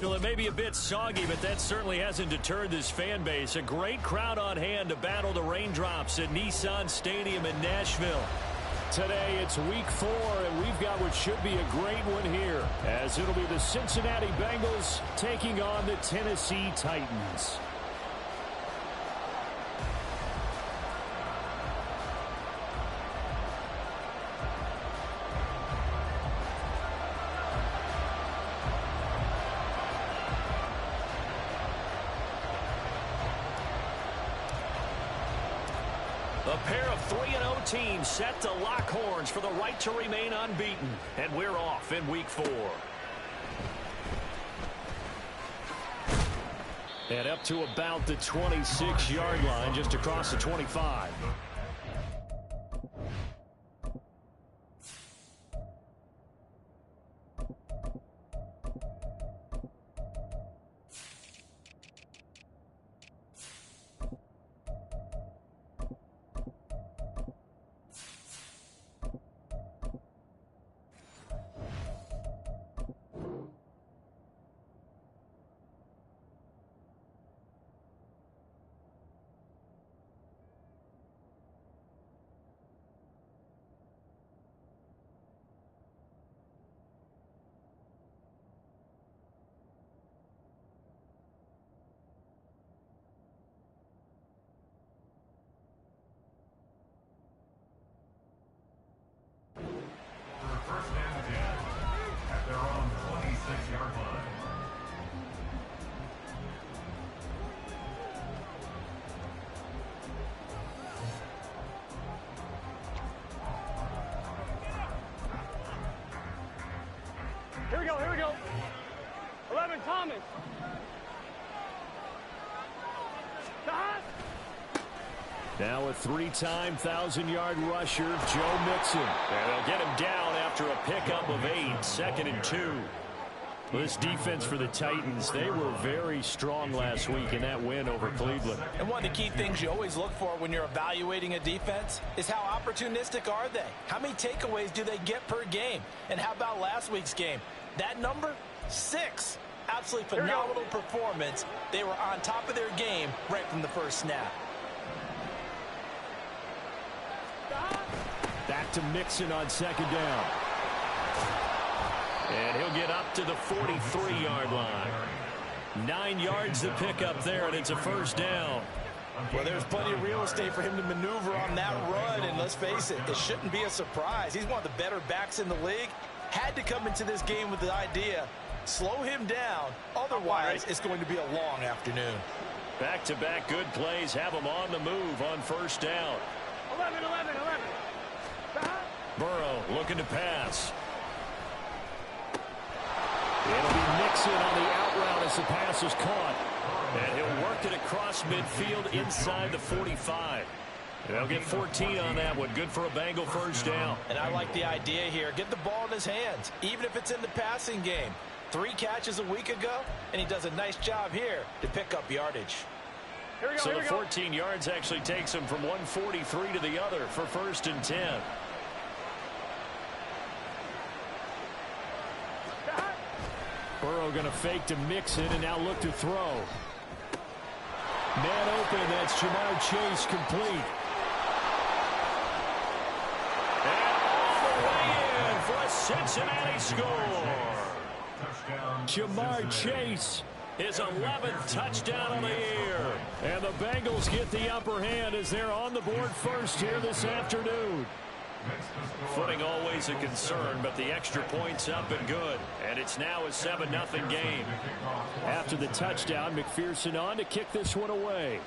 Well, it may be a bit soggy, but that certainly hasn't deterred this fan base. A great crowd on hand to battle the raindrops at Nissan Stadium in Nashville. Today, it's week 4, and we've got what should be a great one here, as it'll be the Cincinnati Bengals taking on the Tennessee Titans. A pair of 3-0 teams set to lock horns for the right to remain unbeaten. And we're off in week 4. And up to about the 26-yard line, just across the 25. Here we go. 11, Thomas. Now a 3-time 1,000-yard rusher, Joe Mixon. And they'll get him down after a pickup of 8, 2nd and 2. This defense for the Titans, they were very strong last week in that win over Cleveland. And one of the key things you always look for when you're evaluating a defense is how opportunistic are they? How many takeaways do they get per game? And how about last week's game? That number, 6. Absolutely phenomenal performance. They were on top of their game right from the first snap. Back to Mixon on 2nd down. And he'll get up to the 43-yard line. 9 yards to pick up there, and it's a 1st down. Well, there's plenty of real estate for him to maneuver on that run, and let's face it, it shouldn't be a surprise. He's one of the better backs in the league. Had to come into this game with the idea, slow him down, otherwise it's going to be a long afternoon. Back-to-back good plays have him on the move on 1st down. 11. Burrow looking to pass. It'll be Mixon on the out route as the pass is caught. And he'll work it across midfield inside the 45. They'll get 14 on that one. Good for a Bengal 1st down. And I like the idea here. Get the ball in his hands, even if it's in the passing game. 3 catches a week ago, and he does a nice job here to pick up yardage. So the 14 yards actually takes him from 143 to the other for 1st and 10. Burrow going to fake to Mixon and now look to throw. Man open, that's Jamar Chase complete. And all the way in for a Cincinnati score. Jamar Chase, his 11th touchdown on the year. And the Bengals get the upper hand as they're on the board first here this afternoon. Footing always a concern, but the extra point's up and good. And it's now a 7-0 game. After the touchdown, McPherson on to kick this one away.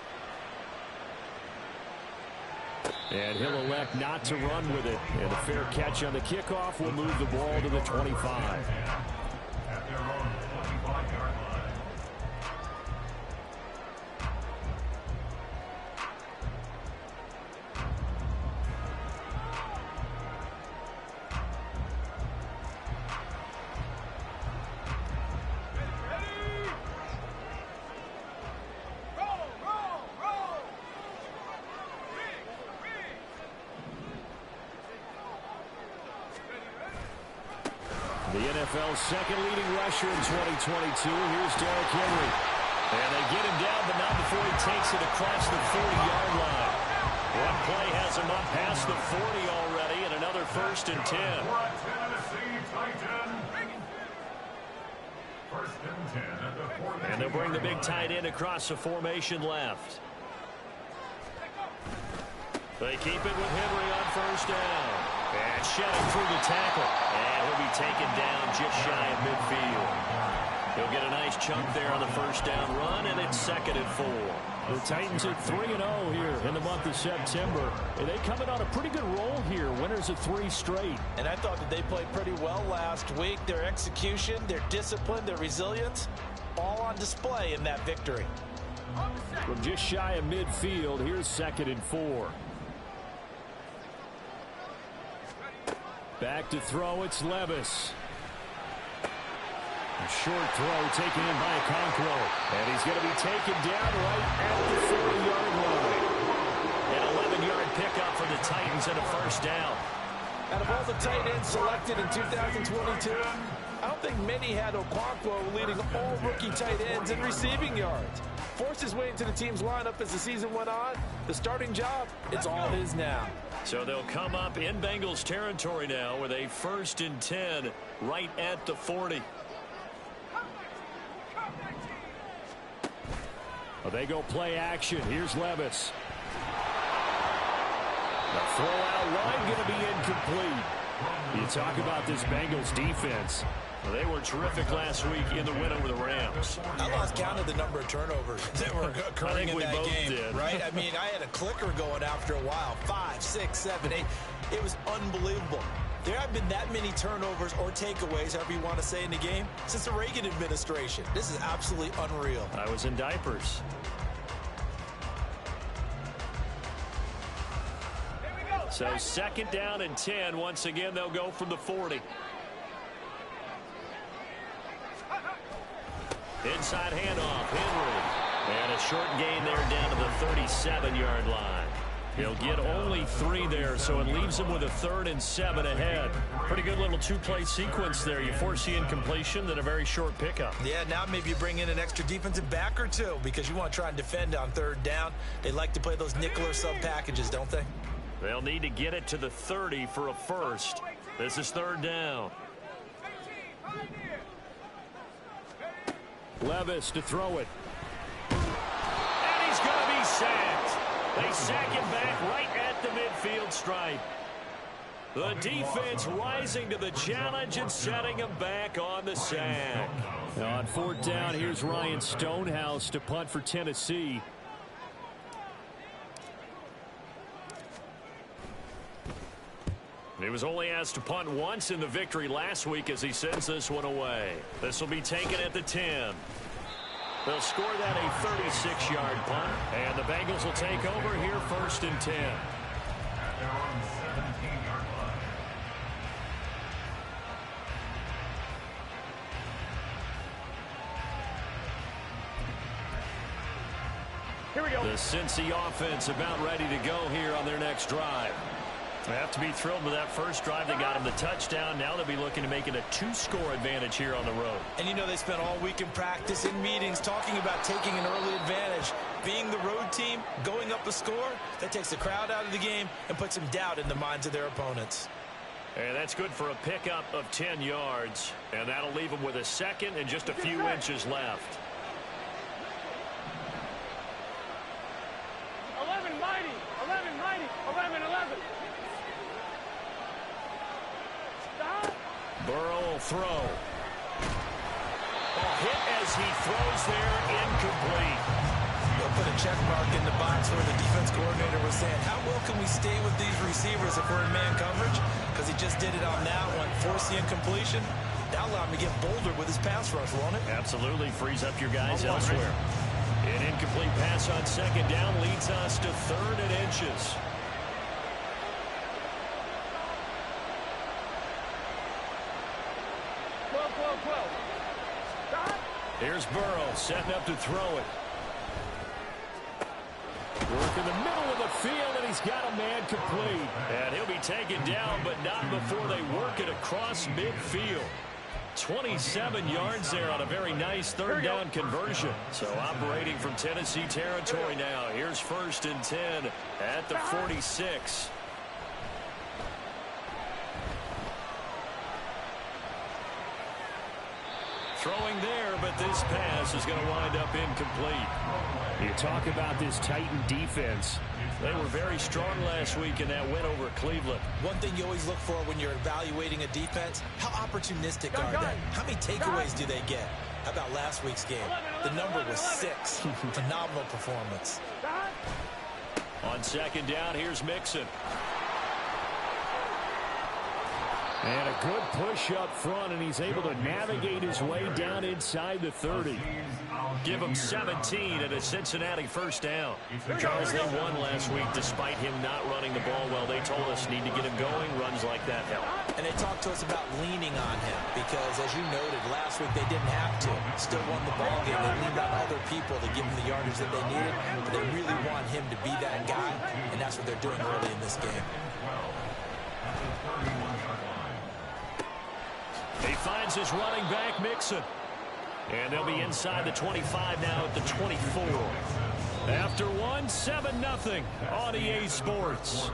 And he'll elect not to run with it. And a fair catch on the kickoff will move the ball to the 25. The NFL's second leading rusher in 2022. Here's Derrick Henry. And they get him down, but not before he takes it across the 40-yard line. One play has him up past the 40 already, and another 1st and 10. And they'll bring the big tight end across the formation left. They keep it with Henry on 1st down. And shedding through the tackle. And he'll be taken down just shy of midfield. He'll get a nice chunk there on the 1st down run, and it's 2nd and 4. The Titans at 3-0 here in the month of September. And they come in on a pretty good roll here. Winners of 3 straight. And I thought that they played pretty well last week. Their execution, their discipline, their resilience, all on display in that victory. From just shy of midfield, here's 2nd and 4. Back to throw, it's Levis. A short throw taken in by Okonkwo. And he's going to be taken down right at the 40-yard line. An 11-yard pickup for the Titans and a 1st down. Out of all the tight ends selected in 2022, I don't think many had Okonkwo leading all rookie tight ends in receiving yards. Forced his way into the team's lineup as the season went on. The starting job, it's all his now. So they'll come up in Bengals territory now with a 1st and 10 right at the 40. Well, they go play action. Here's Levis. The throw out line going to be incomplete. You talk about this Bengals defense. Well, they were terrific last week in the win over the Rams. I lost count of the number of turnovers that were occurring in that game, did. Right? I mean, I had a clicker going after a while. 5, 6, 7, 8. It was unbelievable. There haven't been that many turnovers or takeaways, however you want to say, in the game since the Reagan administration. This is absolutely unreal. I was in diapers. So 2nd down and 10. Once again, they'll go from the 40. Inside handoff, Henry. And a short gain there down to the 37-yard line. He'll get only 3 there, so it leaves him with a 3rd and 7 ahead. Pretty good little 2-play sequence there. You force the incompletion, then a very short pickup. Yeah, now maybe you bring in an extra defensive back or 2 because you want to try and defend on 3rd down. They like to play those nickel or sub packages, don't they? They'll need to get it to the 30 for a 1st. This is 3rd down. Levis to throw it. And he's going to be sacked. They sack him back right at the midfield stripe. The defense rising to the challenge and setting him back on the sack. Now on 4th down, here's Ryan Stonehouse to punt for Tennessee. He was only asked to punt once in the victory last week as he sends this one away. This will be taken at the 10. They'll score that a 36-yard punt, and the Bengals will take over here 1st and 10. Here we go. The Cincy offense about ready to go here on their next drive. They have to be thrilled with that first drive. They got him the touchdown. Now they'll be looking to make it a 2-score advantage here on the road. And you know they spent all week in practice, in meetings, talking about taking an early advantage. Being the road team, going up a score, that takes the crowd out of the game and puts some doubt in the minds of their opponents. And that's good for a pickup of 10 yards. And that'll leave them with a 2nd and just a few inches left. 11 mighty, 11 mighty, 11, 11. Burrow will throw. Ball hit as he throws there, incomplete. They'll put a check mark in the box where the defense coordinator was saying, how well can we stay with these receivers if we're in man coverage? Because he just did it on that one. Force the incompletion. That'll allow him to get bolder with his pass rush, won't it? Absolutely. Frees up your guys elsewhere. An incomplete pass on 2nd down leads us to 3rd and inches. Here's Burrow setting up to throw it. Work in the middle of the field, and he's got a man complete. And he'll be taken down, but not before they work it across midfield. 27 yards there on a very nice third down conversion. So operating from Tennessee territory now. Here's 1st and 10 at the 46. Throwing there, but this pass is going to wind up incomplete. You talk about this Titan defense. They were very strong last week in that win over Cleveland. One thing you always look for when you're evaluating a defense, how opportunistic are they? How many takeaways do they get? How about last week's game? The number was 6. Phenomenal performance. On 2nd down, here's Mixon. And a good push up front, and he's able to navigate his way down inside the 30. Give him 17 and a Cincinnati 1st down. Charles, they won last week despite him not running the ball well. They told us need to get him going. Runs like that help. And they talked to us about leaning on him because, as you noted, last week they didn't have to. Still won the ball game. They leaned on other people to give them the yardage that they needed, but they really want him to be that guy, and that's what they're doing early in this game. He finds his running back, Mixon. And they'll be inside the 25 now at the 24. After one, 7-0 on EA Sports.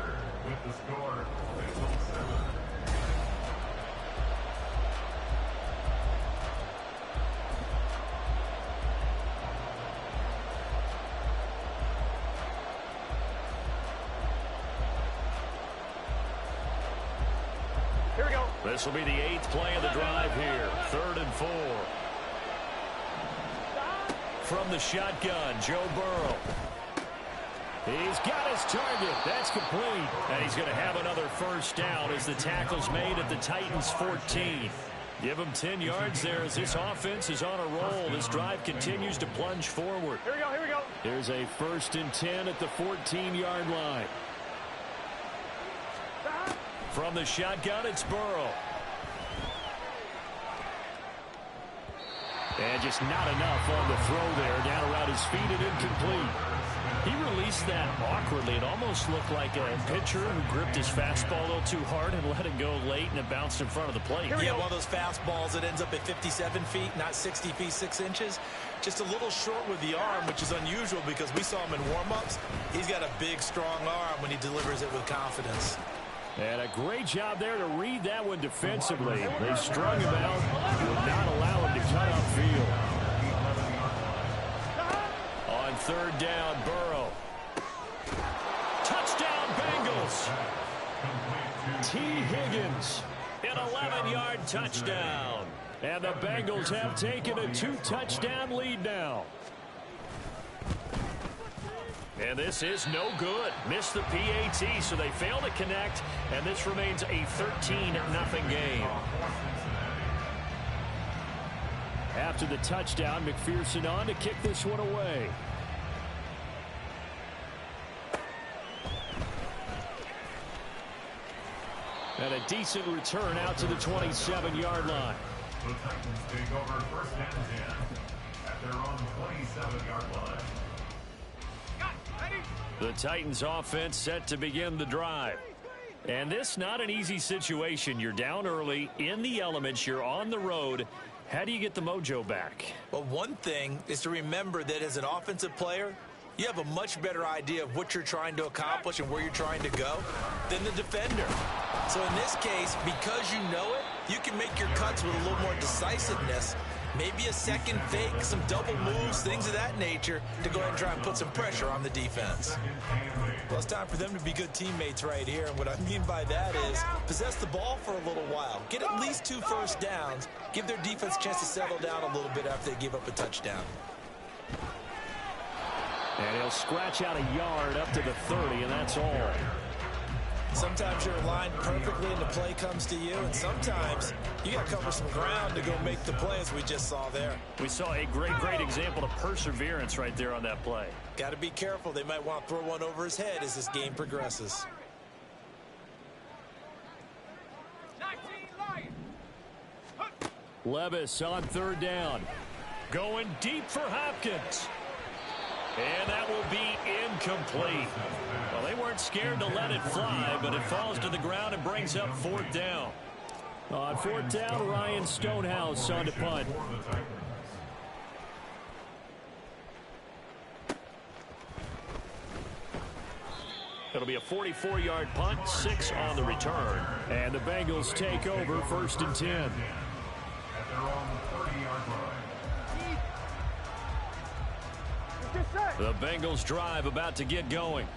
Here we go. This will be the 8th play of the drive here. 3rd and 4. From the shotgun, Joe Burrow. He's got his target. That's complete. And he's going to have another 1st down as the tackle's made at the Titans' 14. Give him 10 yards there as this offense is on a roll. This drive continues to plunge forward. Here we go, here we go. There's a 1st and 10 at the 14-yard line. From the shotgun, it's Burrow. And just not enough on the throw there. Down around his feet and incomplete. He released that awkwardly. It almost looked like a pitcher who gripped his fastball a little too hard and let it go late, and it bounced in front of the plate. Yeah, one of those fastballs that ends up at 57 feet, not 60 feet, 6 inches. Just a little short with the arm, which is unusual because we saw him in warm-ups. He's got a big, strong arm when he delivers it with confidence. And a great job there to read that one defensively. They strung him out, would not allow him to cut upfield. On 3rd down, Burrow. Touchdown, Bengals. T. Higgins, an 11-yard touchdown. And the Bengals have taken a 2-touchdown lead now. And this is no good. Missed the PAT, so they fail to connect, and this remains a 13-0 game. After the touchdown, McPherson on to kick this one away. And a decent return out to the 27-yard line. The Titans take over 1st and 10 at their own 27-yard line. The Titans offense set to begin the drive. And this not an easy situation. You're down early, in the elements, you're on the road. How do you get the mojo back? Well, one thing is to remember that as an offensive player, you have a much better idea of what you're trying to accomplish and where you're trying to go than the defender. So in this case, because you know it, you can make your cuts with a little more decisiveness. Maybe a second fake, some double moves, things of that nature to go ahead and try and put some pressure on the defense. Well, it's time for them to be good teammates right here. And what I mean by that is possess the ball for a little while. Get at least 2 first downs. Give their defense a chance to settle down a little bit after they give up a touchdown. And he'll scratch out a yard up to the 30, and that's all. Sometimes you're aligned perfectly and the play comes to you, and sometimes you got to cover some ground to go make the play, as we just saw there. We saw a great example of perseverance right there on that play. Got to be careful. They might want to throw one over his head as this game progresses. Levis on 3rd down. Going deep for Hopkins. And that will be incomplete. Well, they weren't scared to let it fly, but it falls to the ground and brings up 4th down. On fourth down, Ryan Stonehouse on to punt. It'll be a 44-yard punt, 6 on the return. And the Bengals take over first and 10. At their own 30-yard line. The Bengals drive about to get going.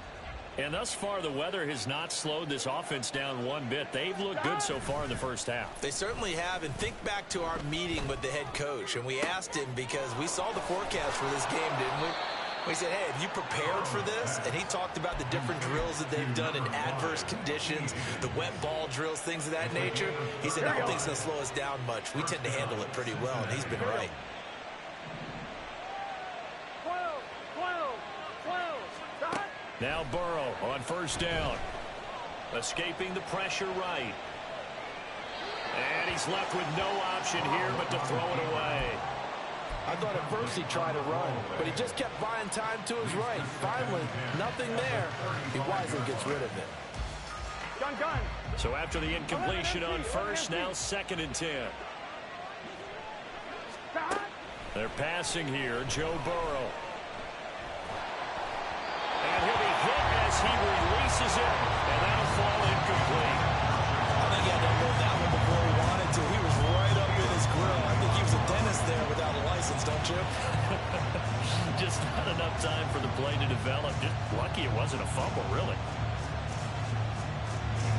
And thus far, the weather has not slowed this offense down one bit. They've looked good so far in the first half. They certainly have. And think back to our meeting with the head coach. And we asked him because we saw the forecast for this game, didn't we? We said, hey, have you prepared for this? And he talked about the different drills that they've done in adverse conditions, the wet ball drills, things of that nature. He said, I don't think it's going to slow us down much. We tend to handle it pretty well, and he's been right. 12. Now Burrow on first down. Escaping the pressure right. And he's left with no option here but to throw it away. I thought at first he tried to run, but he just kept buying time to his right. Finally, nothing there. He wisely gets rid of it. Gun. So after the incompletion on first, now second and 10. They're passing here, Joe Burrow. And he'll be hit as he releases it, and that'll fall incomplete. I think he had to unload that one before he wanted to. He was right up in his grill. I think he was a dentist there without a license, don't you? Just not enough time for the play to develop. Just lucky it wasn't a fumble, really.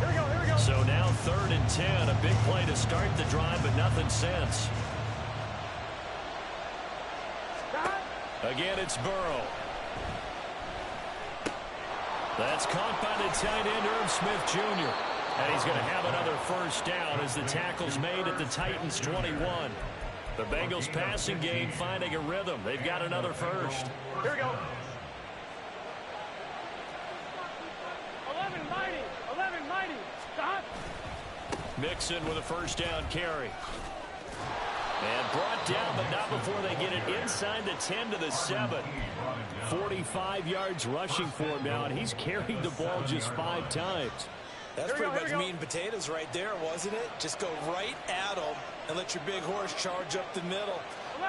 Here we go. So now third and 10. A big play to start the drive, but nothing since. Again, it's Burrow. That's caught by the tight end, Irv Smith Jr. And he's going to have another first down as the tackle's made at the Titans' 21. The Bengals passing game finding a rhythm. They've got another first. Here we go. 11 mighty. Stop. Mixon with a first down carry. And brought down, but not before they get it inside the 10 to the 7. 45 yards rushing for him now, and he's carried the ball just 5 times. That's pretty much meat and potatoes right there, wasn't it? Just go right at them and let your big horse charge up the middle.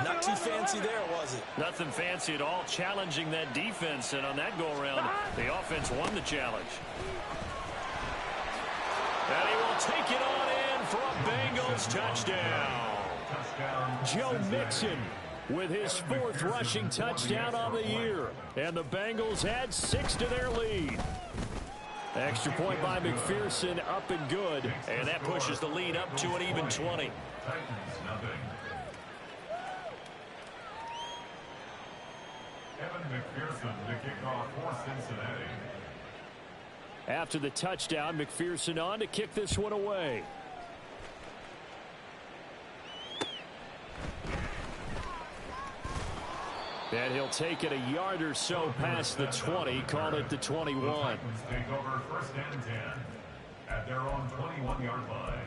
Not too fancy there, was it? Nothing fancy at all, challenging that defense, and on that go-around, the offense won the challenge. And he will take it on in for a Bengals touchdown. Joe Mixon with his 4th rushing touchdown on the year. And the Bengals add 6 to their lead. Extra point by McPherson, up and good. And that pushes the lead up to an even 20. Evan McPherson to kick off for Cincinnati. After the touchdown, McPherson on to kick this one away. And he'll take it a yard or so past the 20, call it the 21. The Titans take over first and 10 at their own 21-yard line.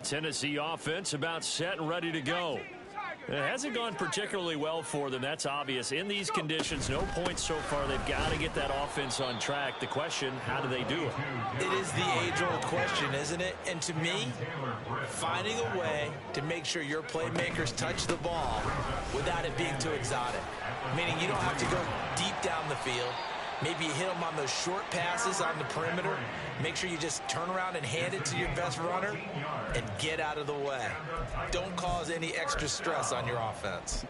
Tennessee offense about set and ready to go. It hasn't gone particularly well for them. That's obvious. In these conditions, no points so far. They've got to get that offense on track. The question, how do they do it? It is the age-old question, isn't it? And to me, finding a way to make sure your playmakers touch the ball without it being too exotic. Meaning you don't have to go deep down the field. Maybe you hit them on those short passes on the perimeter. Make sure you just turn around and hand it to your best runner and get out of the way. Don't cause any extra stress on your offense.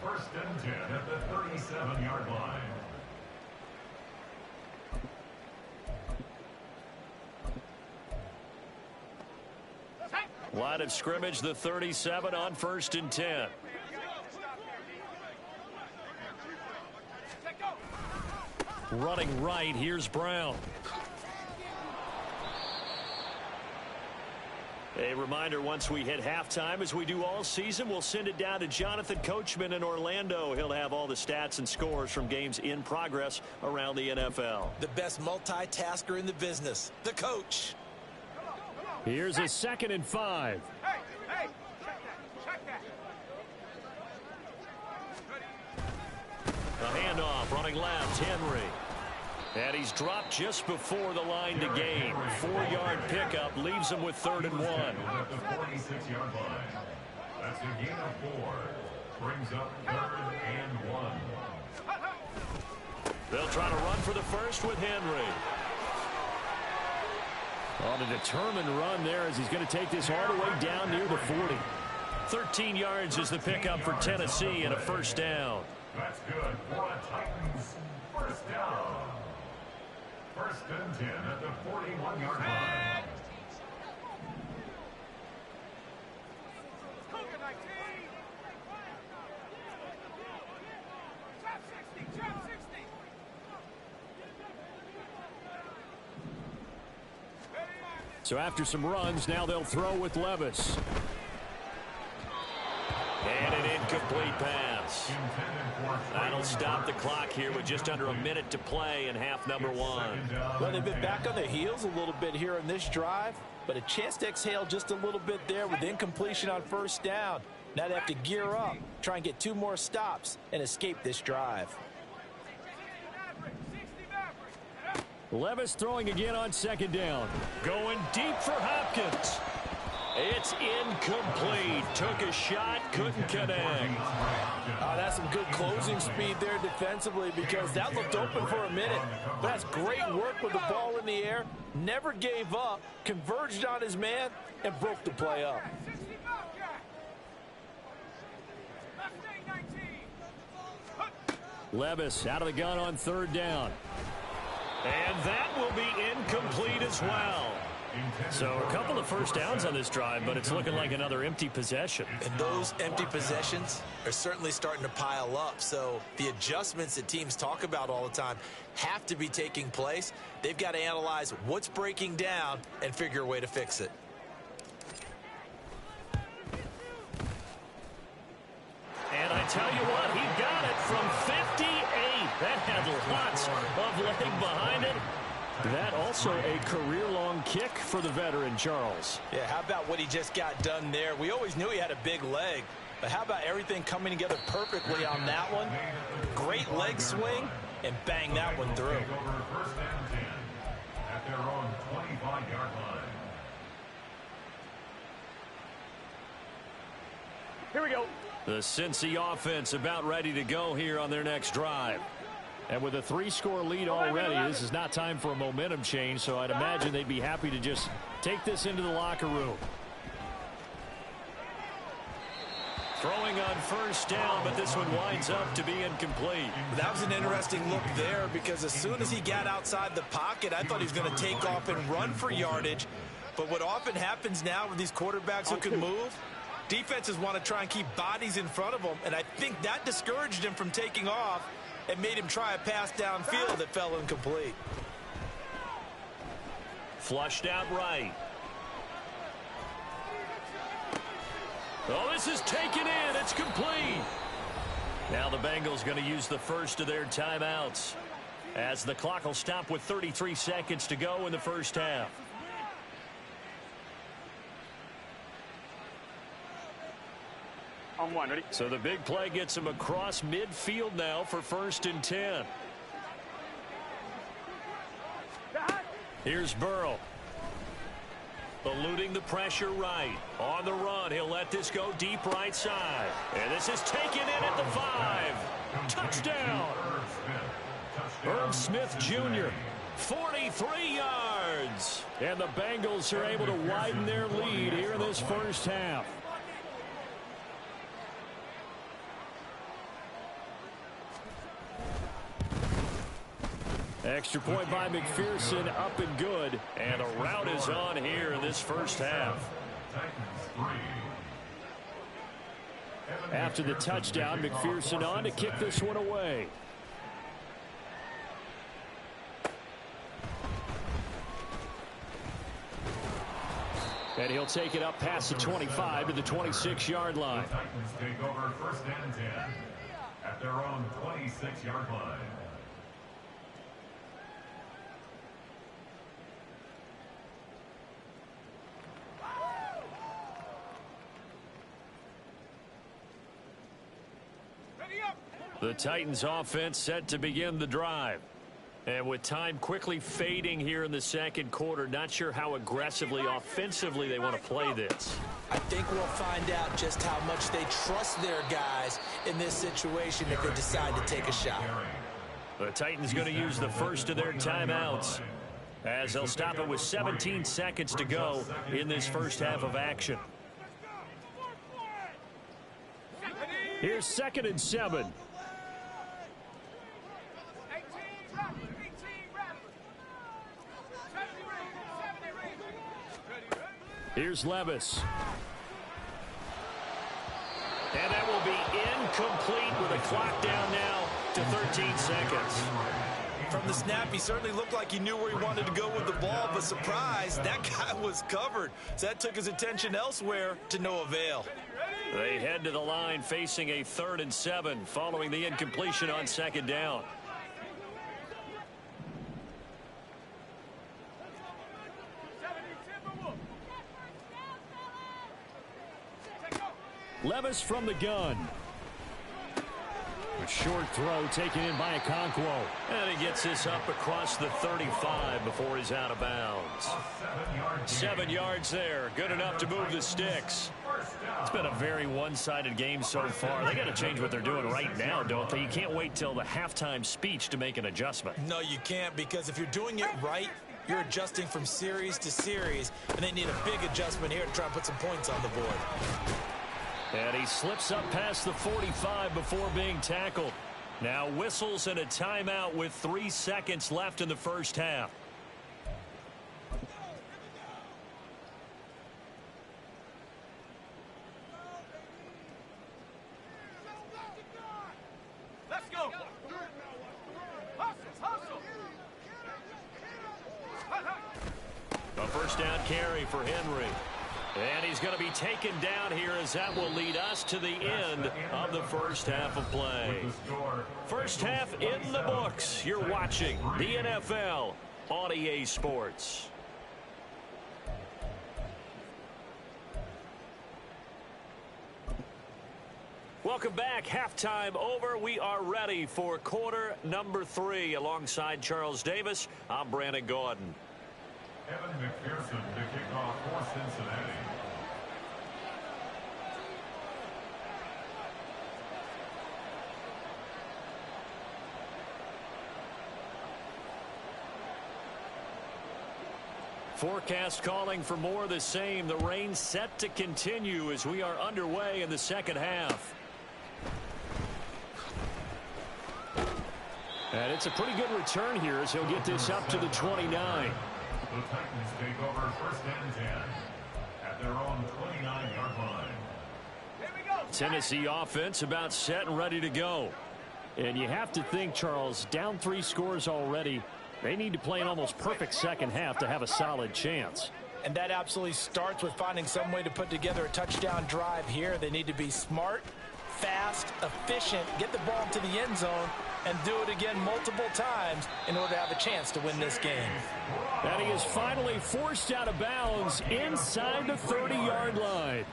First and 10 at the 37-yard line. Line of scrimmage, the 37 on first and 10. Running right, here's Brown. A reminder, once we hit halftime, as we do all season, we'll send it down to Jonathan Coachman in Orlando. He'll have all the stats and scores from games in progress around the NFL. The best multitasker in the business, the coach. Here's a 2nd and 5. Check that. A handoff running left, Henry. And he's dropped just before the line to gain. 4-yard pickup leaves him with 3rd and 1. At the 46-yard line. That's a gain of 4. Brings up 3rd and 1. They'll try to run for the first with Henry. On a determined run there as he's going to take this all the way down near the 40. 13 yards is the pickup for Tennessee and a 1st down. That's good for the Titans. 1st down. 1st and 10 at the 41-yard line. So after some runs, now they'll throw with Levis. And an incomplete pass. That'll stop the clock here with just under a minute to play in half number 1. Well, they've been back on their heels a little bit here in this drive, but a chance to exhale just a little bit there with incompletion on 1st down. Now they have to gear up, try and get 2 more stops, and escape this drive. Levis throwing again on 2nd down. Going deep for Hopkins. It's incomplete. Took a shot, couldn't connect. That's some good closing speed there defensively because that looked open for a minute. But that's great work with the ball in the air. Never gave up, converged on his man, and broke the play up. Levis out of the gun on 3rd down. And that will be incomplete as well. So a couple of 1st downs on this drive, but it's looking like another empty possession. And those empty possessions are certainly starting to pile up. So the adjustments that teams talk about all the time have to be taking place. They've got to analyze what's breaking down and figure a way to fix it. And I tell you what, he got it from 58. That had lots of leg behind it. That also a career-long kick for the veteran, Charles. Yeah, how about what he just got done there? We always knew he had a big leg, but how about everything coming together perfectly on that one? Great leg swing, and bang that one through. 1st and 10 at their own 25-yard line. Here we go. The Cincy offense about ready to go here on their next drive. And with a 3-score lead already, this is not time for a momentum change, so I'd imagine they'd be happy to just take this into the locker room. Throwing on 1st down, but this one winds up to be incomplete. That was an interesting look there because as soon as he got outside the pocket, I thought he was going to take off and run for yardage. But what often happens now with these quarterbacks who can move, defenses want to try and keep bodies in front of them, and I think that discouraged him from taking off and made him try a pass downfield that fell incomplete. Flushed out right. Oh, this is taken in. It's complete. Now the Bengals going to use the first of their timeouts as the clock will stop with 33 seconds to go in the 1st half. On 1, ready? So the big play gets him across midfield now for 1st and 10. Here's Burrow. Eluding the pressure right. On the run, he'll let this go deep right side. And this is taken in at the 5. Touchdown. Irv Smith Jr. 43 yards. And the Bengals are able to widen their lead here in this 1st half. Extra point by McPherson, up and good. And a rout is on here in this 1st half. After the touchdown, McPherson on to kick this one away. And he'll take it up past the 25 to the 26-yard line. The Titans take over 1st and 10 at their own 26-yard line. The Titans offense set to begin the drive. And with time quickly fading here in the second quarter, not sure how aggressively, offensively they want to play this. I think we'll find out just how much they trust their guys in this situation if they decide to take a shot. The Titans going to use the first of their timeouts, as they'll stop it with 17 seconds to go in this first half of action. Here's 2nd and 7. Here's Levis. And that will be incomplete with a clock down now to 13 seconds. From the snap, he certainly looked like he knew where he wanted to go with the ball, but surprise, that guy was covered. So that took his attention elsewhere to no avail. They head to the line facing a 3rd and 7 following the incompletion on 2nd down. Levis from the gun. A short throw taken in by Okonkwo. And he gets this up across the 35 before he's out of bounds. 7 yards there. Good enough to move the sticks. It's been a very one-sided game so far. They got to change what they're doing right now, don't they? You can't wait till the halftime speech to make an adjustment. No, you can't, because if you're doing it right, you're adjusting from series to series, and they need a big adjustment here to try and put some points on the board. And he slips up past the 45 before being tackled. Now whistles and a timeout with 3 seconds left in the first half. Let's go. Hustle. A first down carry for Henry. And he's going to be taken down here, as that will lead us to the end of the first half of play. First half in the books. You're watching the NFL on EA Sports. Welcome back. Halftime over. We are ready for quarter number 3. Alongside Charles Davis, I'm Brandon Gordon. Evan McPherson to kick off for Cincinnati. Forecast calling for more of the same. The rain set to continue as we are underway in the second half. And it's a pretty good return here as he'll get this up to the 29. The Titans take over 1st and 10 at their own 29-yard line. Here we go. Tennessee offense about set and ready to go. And you have to think, Charles, down 3 scores already. They need to play an almost perfect second half to have a solid chance. And that absolutely starts with finding some way to put together a touchdown drive here. They need to be smart, fast, efficient, get the ball to the end zone, and do it again multiple times in order to have a chance to win this game. And he is finally forced out of bounds inside the 30-yard line.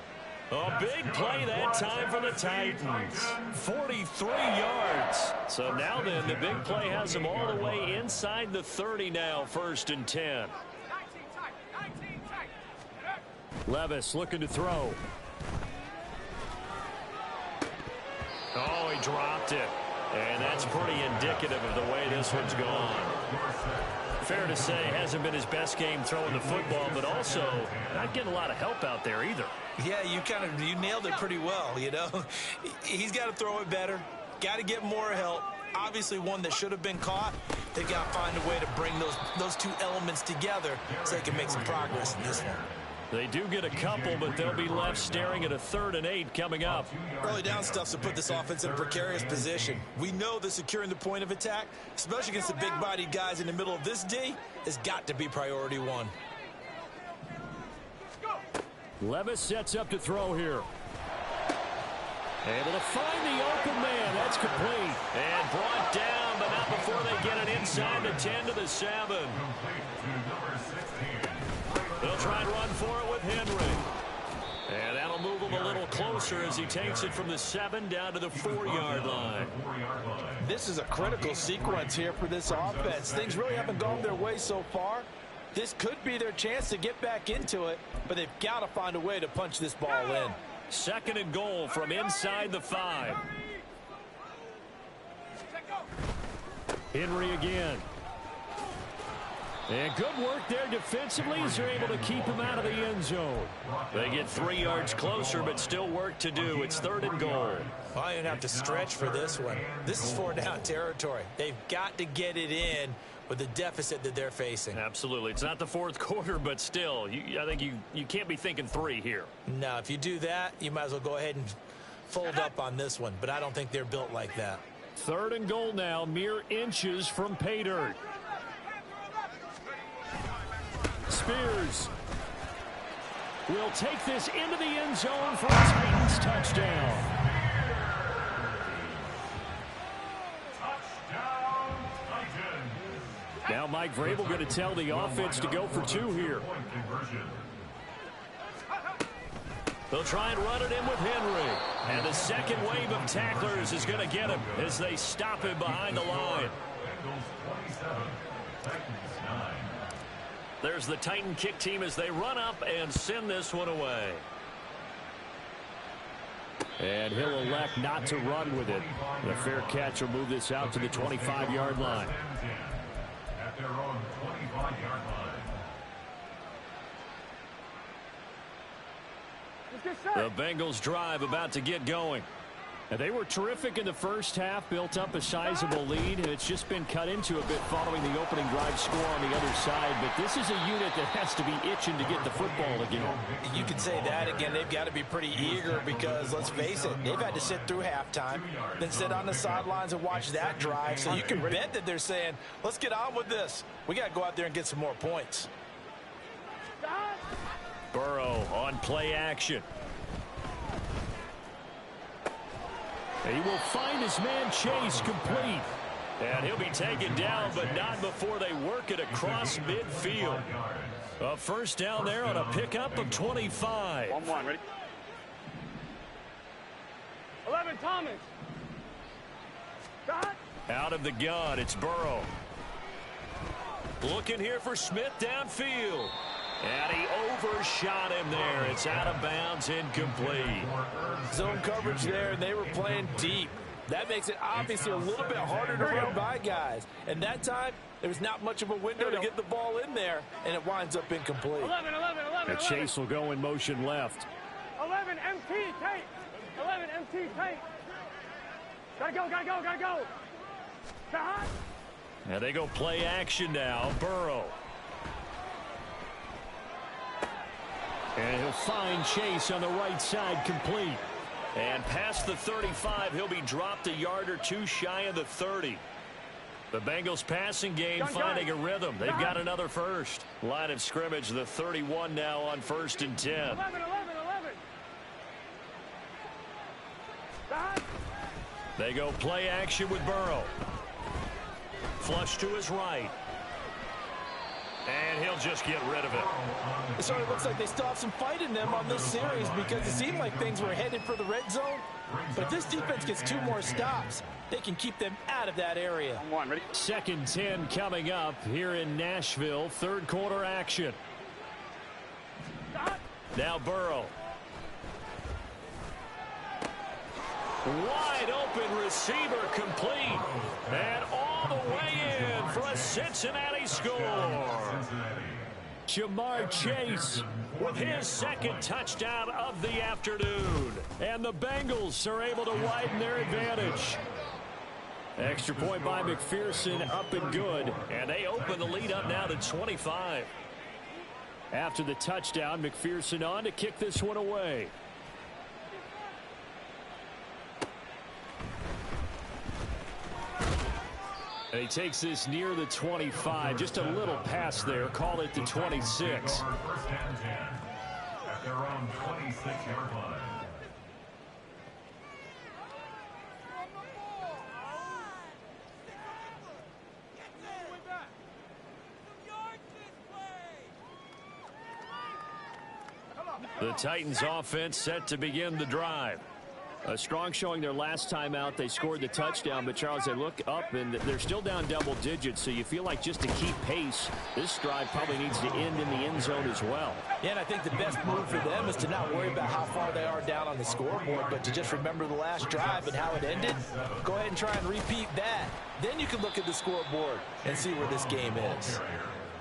A big play that time for the Titans. 43 yards. So now then, the big play has them all the way inside the 30 now, 1st and 10. 19 tight. Levis looking to throw. Oh, he dropped it. And that's pretty indicative of the way this one's gone. Fair to say, hasn't been his best game throwing the football, but also not getting a lot of help out there either. Yeah, you nailed it pretty well, you know. He's got to throw it better, got to get more help. Obviously one that should have been caught. They've got to find a way to bring those two elements together so they can make some progress in this one. They do get a couple, but they'll be left staring at a 3rd and 8 coming up. Early down stuff's to put this offense in a precarious position. We know that securing the point of attack, especially against the big-bodied guys in the middle of this D, has got to be priority 1. Levis sets up to throw here. Able to find the open man. That's complete. And brought down, but not before they get it inside the 10 to the 7. They'll try and run for it with Henry. And that'll move him a little closer as he takes it from the 7 down to the 4-yard line. This is a critical sequence here for this offense. Things really haven't gone their way so far. This could be their chance to get back into it, but they've got to find a way to punch this ball in. 2nd and goal from inside the 5. Henry again. And good work there defensively as they're able to keep him out of the end zone. They get 3 yards closer, but still work to do. It's 3rd and goal. Well, you don't have to stretch for this one. This is 4-down territory. They've got to get it in with the deficit that they're facing. Absolutely. It's not the 4th quarter, but still, I think you can't be thinking 3 here. No, if you do that, you might as well go ahead and fold up on this one, but I don't think they're built like that. 3rd and goal now, mere inches from pay dirt. Spears will take this into the end zone for a Titans touchdown. Now Mike Vrabel going to tell the offense to go for 2 here. They'll try and run it in with Henry. And the second wave of tacklers is going to get him as they stop him behind the line. There's the Titan kick team as they run up and send this one away. And he'll elect not to run with it. The fair catch will move this out to the 25-yard line. At their own 25-yard line. The Bengals drive about to get going. And they were terrific in the first half, built up a sizable lead, and it's just been cut into a bit following the opening drive score on the other side. But this is a unit that has to be itching to get the football again. You can say that again. They've got to be pretty eager because, let's face it, they've had to sit through halftime, then sit on the sidelines and watch that drive. So you can bet that they're saying, let's get on with this. We got to go out there and get some more points. Burrow on play action. He will find his man Chase complete. And he'll be taken down, but not before they work it across midfield. A first down there on a pickup of 25. 1-1, ready? 11, Thomas. Stop. Out of the gun, it's Burrow. Looking here for Smith downfield. And he overshot him there. It's out of bounds, incomplete. Zone coverage there, and they were playing deep. That makes it obviously a little bit harder to run by guys. And that time, there was not much of a window to get the ball in there, and it winds up incomplete. 11. And Chase will go in motion left. 11, MT, tape. 11, MT, tape. Gotta go. Stop. And they go play action now. Burrow. And he'll find Chase on the right side complete. And past the 35, he'll be dropped a yard or two shy of the 30. The Bengals passing game finding a rhythm. They've got another first. Line of scrimmage, the 31 now on 1st and 10. 11. Stop. They go play action with Burrow. Flush to his right. And he'll just get rid of it. It sort of looks like they still have some fight in them on this series because it seemed like things were headed for the red zone. But if this defense gets 2 more stops, they can keep them out of that area. 1, ready? 2nd 10 coming up here in Nashville. 3rd quarter action. Stop. Now Burrow. Wide open receiver complete. And all the way in for a Cincinnati score. Jamar Chase with his 2nd touchdown of the afternoon. And the Bengals are able to widen their advantage. Extra point by McPherson, up and good. And they open the lead up now to 25. After the touchdown, McPherson on to kick this one away. And he takes this near the 25, just a little pass there, call it the 26. 1st and 10 at their own 26-yard line. The Titans offense set to begin the drive. A strong showing their last time out. They scored the touchdown, but Charles, they look up and they're still down double digits, so you feel like just to keep pace, this drive probably needs to end in the end zone as well. Yeah, and I think the best move for them is to not worry about how far they are down on the scoreboard, but to just remember the last drive and how it ended. Go ahead and try and repeat that. Then you can look at the scoreboard and see where this game is.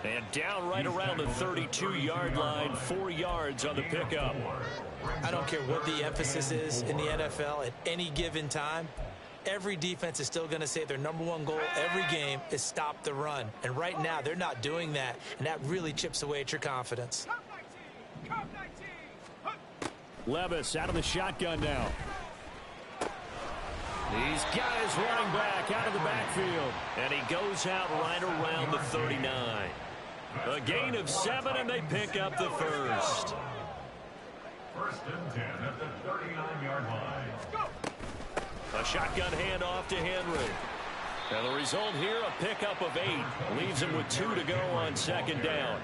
And down right around the 32-yard line, 4 yards on the pickup. I don't care what the emphasis is in the NFL at any given time. Every defense is still going to say their #1 goal every game is stop the run. And right now, they're not doing that, and that really chips away at your confidence. Levis out of the shotgun now. He's got his running back out of the backfield. And he goes out right around the 39. A gain of 7, and they pick up the first. First and 10 at the 39-yard line. A shotgun handoff to Henry. And the result here, a pickup of 8. Leaves him with 2 to go on second down.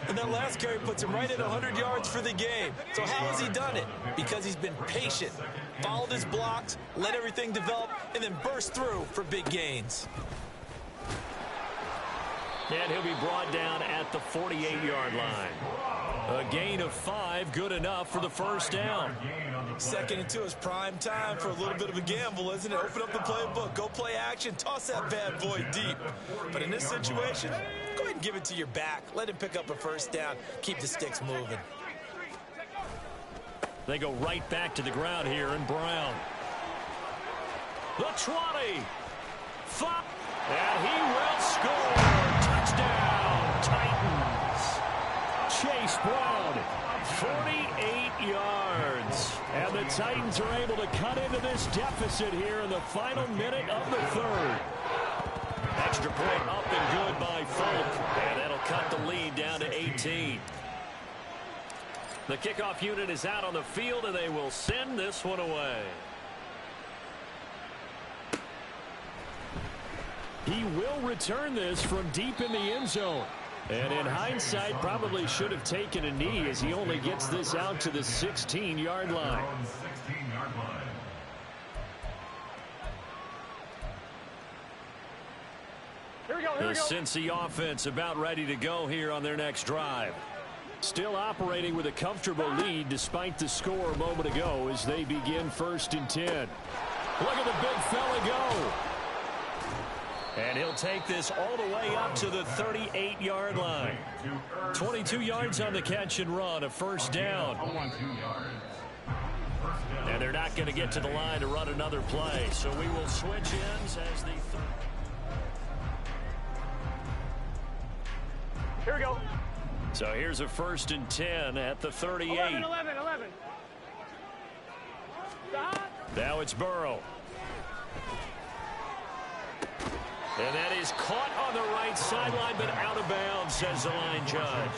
And that last carry puts him right at 100 yards for the game. So how has he done it? Because he's been patient, followed his blocks, let everything develop, and then burst through for big gains. And he'll be brought down at the 48-yard line. A gain of 5, good enough for the first down. Second and 2 is prime time for a little bit of a gamble, isn't it? Open up the playbook, go play action, toss that bad boy deep. But in this situation, go ahead and give it to your back. Let him pick up a first down. Keep the sticks moving. They go right back to the ground here, and Brown. The 20. 5. And he will score. Touchdown, Titans. Chase Brown. 48 yards. And the Titans are able to cut into this deficit here in the final minute of the third. Extra point up and good by Folk. And that'll cut the lead down to 18. The kickoff unit is out on the field, and they will send this one away. He will return this from deep in the end zone. And in hindsight, probably should have taken a knee as he only gets this out to the 16-yard line. Here we go, here The we go. Cincy offense about ready to go here on their next drive. Still operating with a comfortable lead despite the score a moment ago as they begin 1st and 10. Look at the big fella go. And he'll take this all the way up to the 38-yard line. 22 yards on the catch and run, a first down. And they're not going to get to the line to run another play, so we will switch ends as the Here we go. So here's a 1st and 10 at the 38. 11. Stop. Now it's Burrow. And that is caught on the right sideline, but out of bounds, says the line judge.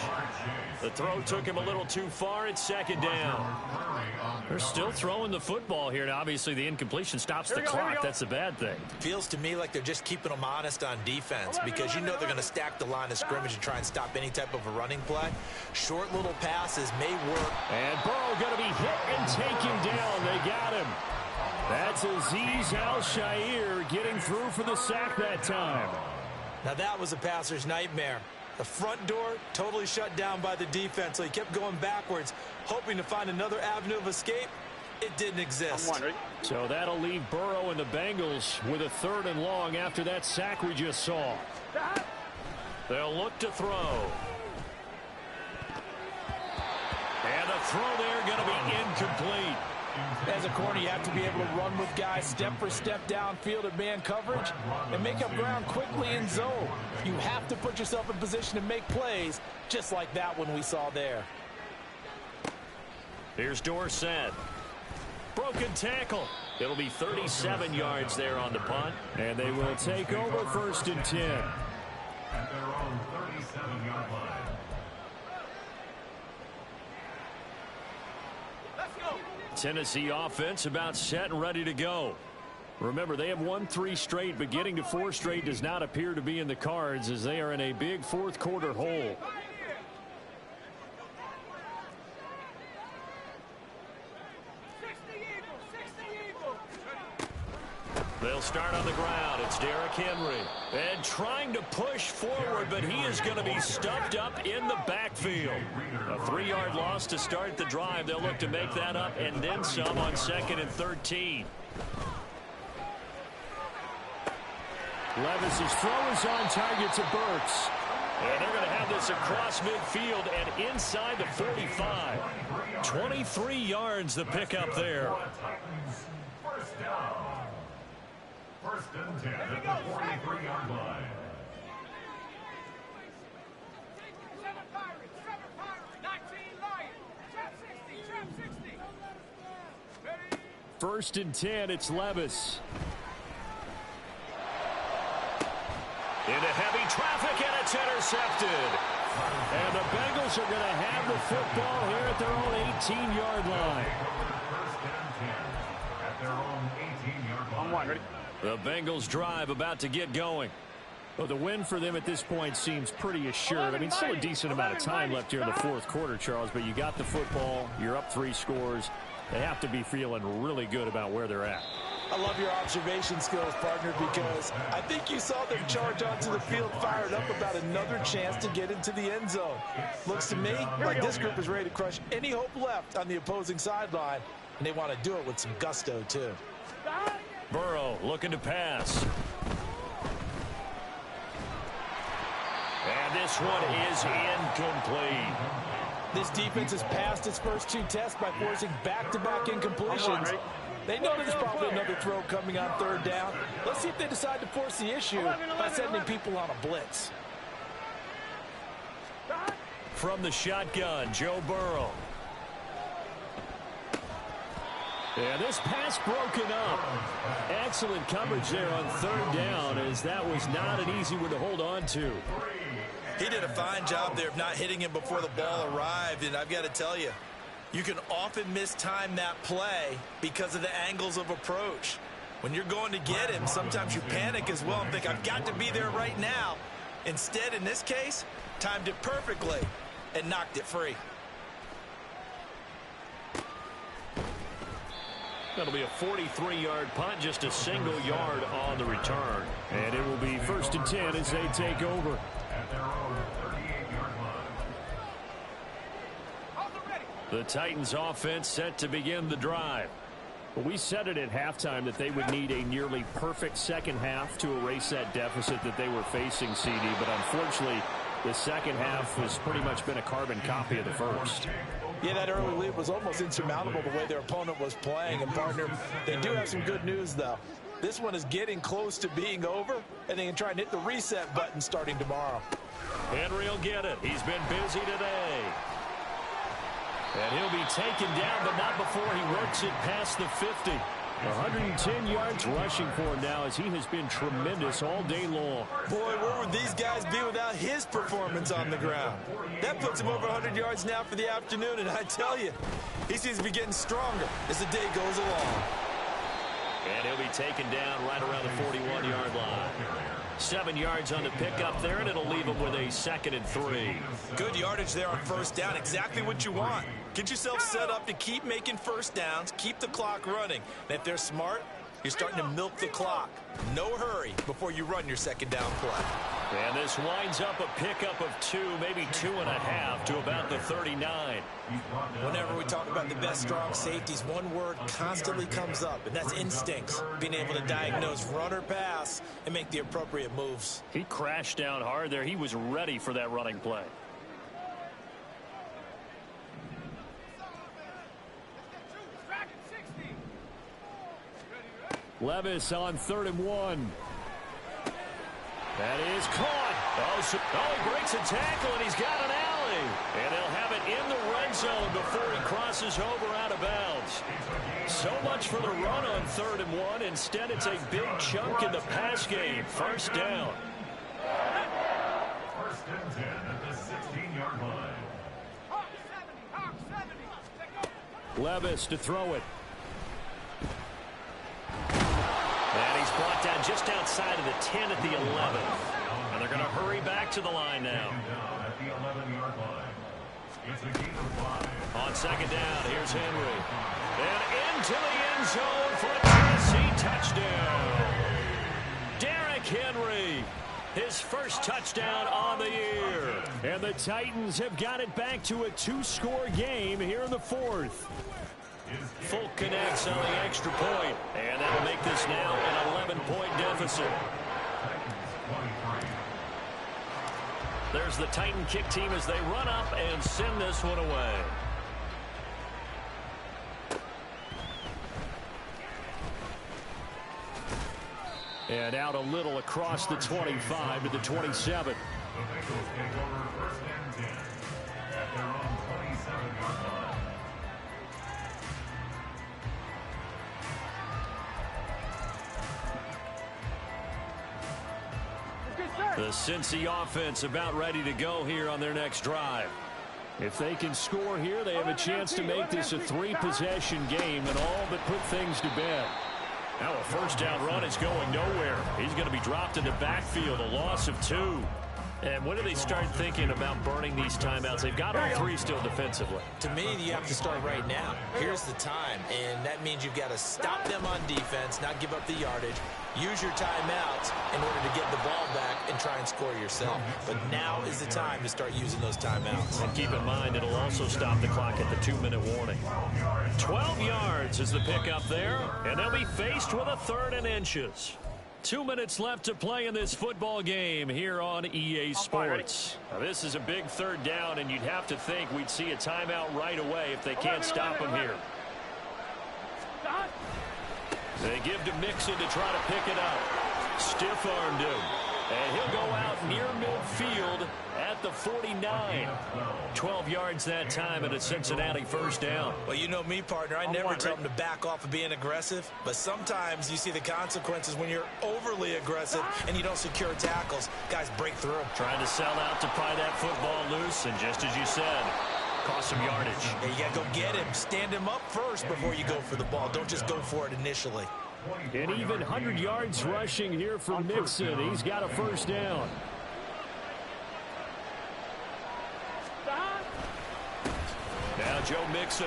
The throw took him a little too far. It's second down. They're still throwing the football here. Now, obviously, the incompletion stops the clock. That's a bad thing. Feels to me like they're just keeping them honest on defense because you know they're going to stack the line of scrimmage and try and stop any type of a running play. Short little passes may work. And Burrow going to be hit and taken down. They got him. That's Azeez Al-Shaair getting through for the sack that time. Now that was a passer's nightmare. The front door totally shut down by the defense, so he kept going backwards, hoping to find another avenue of escape. It didn't exist. So that'll leave Burrow and the Bengals with a 3rd and long after that sack we just saw. They'll look to throw. And the throw there going to be incomplete. As a corner, you have to be able to run with guys step for step downfield at man coverage and make up ground quickly in zone. You have to put yourself in position to make plays just like that one we saw there. Here's Dorsett. Broken tackle. It'll be 37 yards there on the punt. And they will take over 1st and 10. At their own 37-yard line. Tennessee offense about set and ready to go. Remember, they have won 3 straight, but getting to 4 straight does not appear to be in the cards as they are in a big 4th quarter hole. They'll start on the ground. It's Derrick Henry. And trying to push forward, but he is going to be stuffed up in the backfield. A 3-yard loss to start the drive. They'll look to make that up and then some on 2nd and 13. Levis's throw is on target to Burks. And they're going to have this across midfield and inside the 45. 23 yards the pickup there. First down. First and 10 at the 43-yard line. First and 10, it's Levis. Into heavy traffic, and it's intercepted. And the Bengals are going to have the football here at their own 18-yard line. First and 10 at their own 18-yard line. On one, ready? The Bengals drive about to get going. Well, the win for them at this point seems pretty assured. I mean, still a decent amount of time left here in the fourth quarter, Charles, but you got the football. You're up 3 scores. They have to be feeling really good about where they're at. I love your observation skills, partner, because I think you saw them charge onto the field fired up about another chance to get into the end zone. Looks to me like this group is ready to crush any hope left on the opposing sideline, and they want to do it with some gusto, too. Burrow looking to pass. And this one is incomplete. This defense has passed its first 2 tests by forcing back-to-back incompletions. They know there's probably another throw coming on 3rd down. Let's see if they decide to force the issue by sending people on a blitz. From the shotgun, Joe Burrow. And this pass broken up. Excellent coverage there on 3rd down, as that was not an easy one to hold on to. He did a fine job there of not hitting him before the ball arrived, and I've got to tell you, you can often mistime that play because of the angles of approach. When you're going to get him, sometimes you panic as well and think, I've got to be there right now. Instead, in this case, timed it perfectly and knocked it free. That'll be a 43-yard punt, just a single yard on the return. And it will be 1st and 10 as they take over. At their own 38-yard line. The Titans offense set to begin the drive. Well, we said it at halftime that they would need a nearly perfect second half to erase that deficit that they were facing, CD. But unfortunately, the second half has pretty much been a carbon copy of the first. Yeah, that early lead was almost insurmountable the way their opponent was playing. And, partner, they do have some good news, though. This one is getting close to being over, and they can try and hit the reset button starting tomorrow. Henry will get it. He's been busy today. And he'll be taken down, but not before he works it past the 50. 110 yards rushing for him now, as he has been tremendous all day long. Boy, where would these guys be without his performance on the ground? That puts him over 100 yards now for the afternoon, and I tell you, he seems to be getting stronger as the day goes along. And he'll be taken down right around the 41-yard line. 7 yards on the pickup there, and it'll leave him with a 2nd and 3. Good yardage there on 1st down. Exactly what you want. Get yourself set up to keep making 1st downs, keep the clock running. And if they're smart, you're starting to milk the clock. No hurry before you run your 2nd down play. And this winds up a pickup of 2, maybe 2.5 to about the 39. Whenever we talk about the best strong safeties, one word constantly comes up, and that's instincts. Being able to diagnose run or pass and make the appropriate moves. He crashed down hard there. He was ready for that running play. Levis on 3rd and 1. That is caught. He breaks a tackle, and he's got an alley. And he'll have it in the red zone before he crosses over out of bounds. So much for the run on 3rd and 1. Instead, it's a big chunk in the pass game. 1st down. 1st and 10 at the 16-yard line. Levis to throw it. And he's brought down just outside of the 10 at the 11. And they're going to hurry back to the line now. At the 11-yard line. It's a gain of 5. On 2nd down, here's Henry. And into the end end zone for a Tennessee touchdown. Derrick Henry, his first touchdown on the year. And the Titans have got it back to a 2-score game here in the fourth. Folk connects on the extra point, and that'll make this now an 11-point deficit. There's the Titan kick team as they run up and send this one away. And out a little across the 25 to the 27. The Bengals take over first and 10 at their own 27-yard line. The Cincy offense about ready to go here on their next drive. If they can score here, they have a chance to make this a 3-possession game and all but put things to bed. Now a first down run is going nowhere. He's going to be dropped into backfield, a loss of 2. And when do they start thinking about burning these timeouts? They've got all 3 still defensively. To me, you have to start right now. Here's the time, and that means you've got to stop them on defense, not give up the yardage, use your timeouts in order to get the ball back and try and score yourself. But now is the time to start using those timeouts. And keep in mind, it'll also stop the clock at the 2-minute warning. 12 yards is the pickup there, and they'll be faced with a 3rd and inches. 2 minutes left to play in this football game here on EA Sports. Now, this is a big 3rd down, and you'd have to think we'd see a timeout right away if they can't stop him here. They give to Mixon to try to pick it up. Stiff-armed him. And he'll go out near midfield at the 49. 12 yards that time and a Cincinnati first down. Well, you know me, partner. I never tell them to back off of being aggressive. But sometimes you see the consequences when you're overly aggressive and you don't secure tackles. Guys break through. Trying to sell out to pry that football loose. And just as you said, cost some yardage. Yeah, you got to go get him. Stand him up first before you go for the ball. Don't just go for it initially. And even 100 yards rushing here for Mixon. He's got a first down. Now Joe Mixon.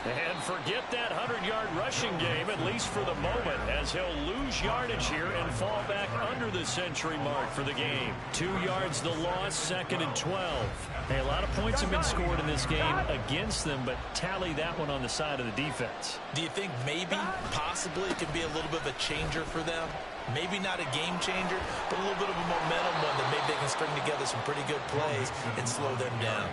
And forget that 100-yard rushing game, at least for the moment, as he'll lose yardage here and fall back under the century mark for the game. 2 yards the loss, 2nd and 12. Hey, a lot of points have been scored in this game against them, but tally that one on the side of the defense. Do you think maybe, possibly, it could be a little bit of a changer for them? Maybe not a game changer, but a little bit of a momentum one that maybe they can string together some pretty good plays and slow them down.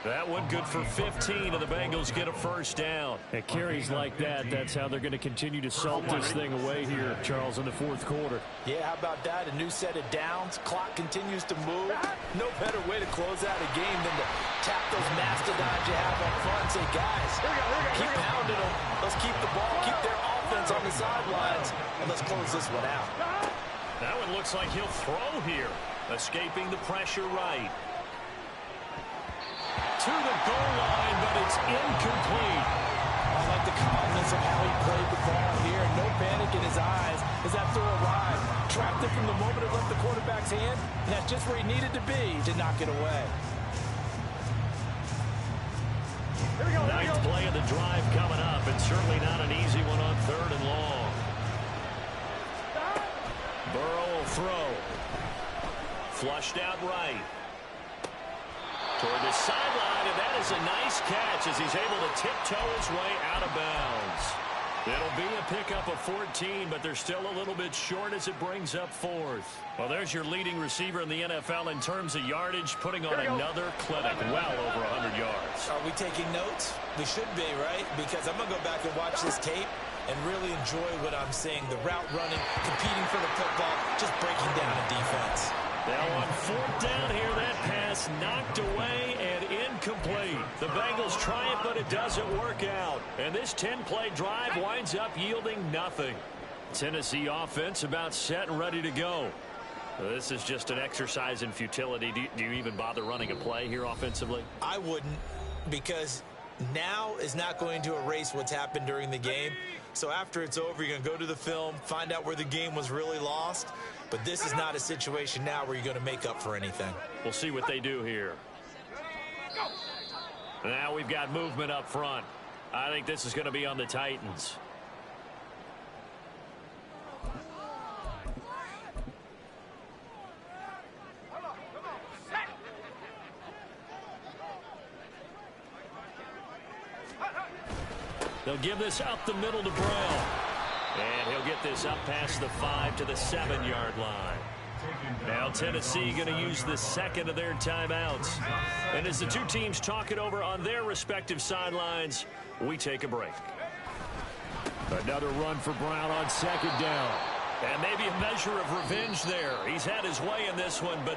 That one good for 15, and the Bengals get a first down. At carries like that, that's how they're going to continue to salt this thing away here, Charles, in the 4th quarter. Yeah, how about that? A new set of downs. Clock continues to move. No better way to close out a game than to tap those mastodons you have up front and say, guys, keep pounding them. Let's keep the ball, keep their offense on the sidelines, and let's close this one out. That one looks like he'll throw here, escaping the pressure right. To the goal line, but it's incomplete. I like the calmness of how he played the ball here. No panic in his eyes as that throw arrived. Trapped it from the moment it left the quarterback's hand, and that's just where he needed to be to knock it away. Ninth play of the drive coming up, and certainly not an easy one on 3rd and long. Burrow will throw. Flushed out right. Toward the sideline, and that is a nice catch as he's able to tiptoe his way out of bounds. It'll be a pickup of 14, but they're still a little bit short as it brings up 4th. Well, there's your leading receiver in the NFL in terms of yardage, putting on another clinic, well over 100 yards. Are we taking notes? We should be, right? Because I'm going to go back and watch this tape and really enjoy what I'm seeing. The route running, competing for the football, just breaking down a defense. Now on 4th down here, that pass knocked away and incomplete. The Bengals try it, but it doesn't work out. And this 10-play drive winds up yielding nothing. Tennessee offense about set and ready to go. This is just an exercise in futility. Do you even bother running a play here offensively? I wouldn't, because now is not going to erase what's happened during the game. So after it's over, you're going to go to the film, find out where the game was really lost. But this is not a situation now where you're going to make up for anything. We'll see what they do here. Now we've got movement up front. I think this is going to be on the Titans. They'll give this up the middle to Brown. And he'll get this up past the 5 to the 7-yard line. Now Tennessee going to use the second of their timeouts. And as the two teams talk it over on their respective sidelines, we take a break. Another run for Brown on second down. And maybe a measure of revenge there. He's had his way in this one, but